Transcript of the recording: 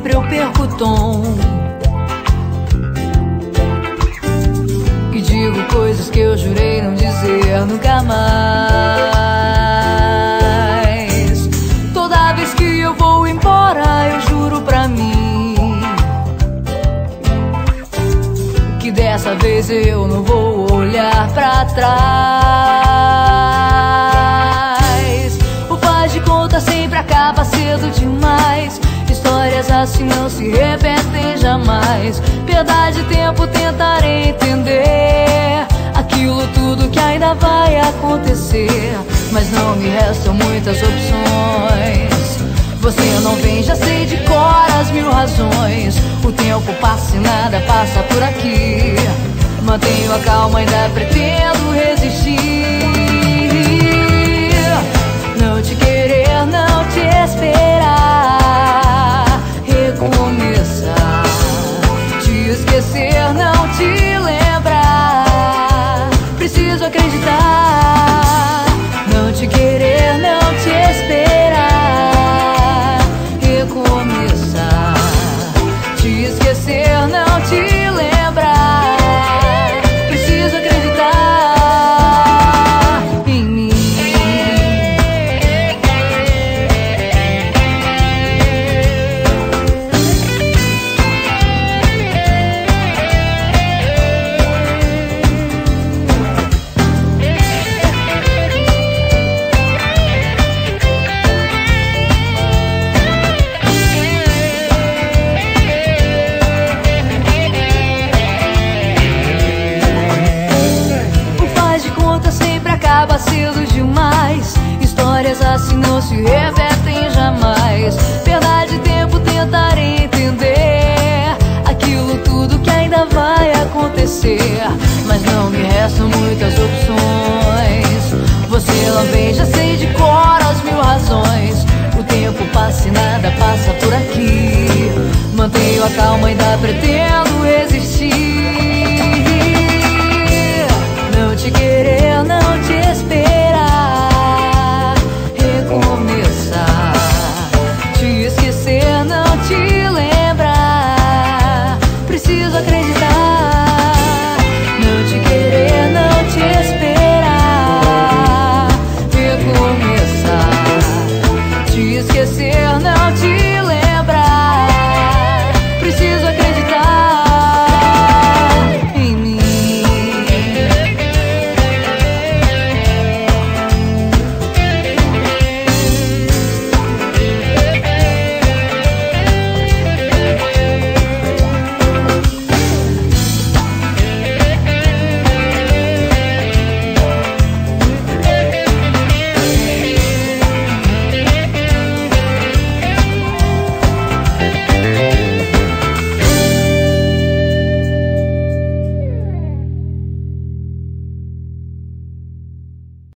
sempre eu perco o tom e digo coisas que eu jurei não dizer nunca mais. Toda vez que eu vou embora eu juro pra mim que dessa vez eu não vou olhar pra trás. O faz de conta sempre acaba cedo demais. Histórias assim não se repetem jamais. Perda de tempo tentarei entender aquilo tudo que ainda vai acontecer, mas não me restam muitas opções. Você não vem, já sei de cor as mil razões. O tempo passa e nada passa por aqui. Mantenho a calma, ainda pretendo resistir. Não te querer, não te esperar, recomeçar, te esquecer, não te lembrar. Preciso acreditar. Não te querer, não te esperar, recomeçar, te esquecer, não te lembrar. Preciso acreditar em mim. Acaba cedo demais. Histórias assim não se repetem jamais. Perda de tempo tentarei entender aquilo tudo que ainda vai acontecer, mas não me restam muitas opções. Você não vem, já sei de cor as mil razões. O tempo passa e nada passa por aqui. Mantenho a calma, ainda pretendo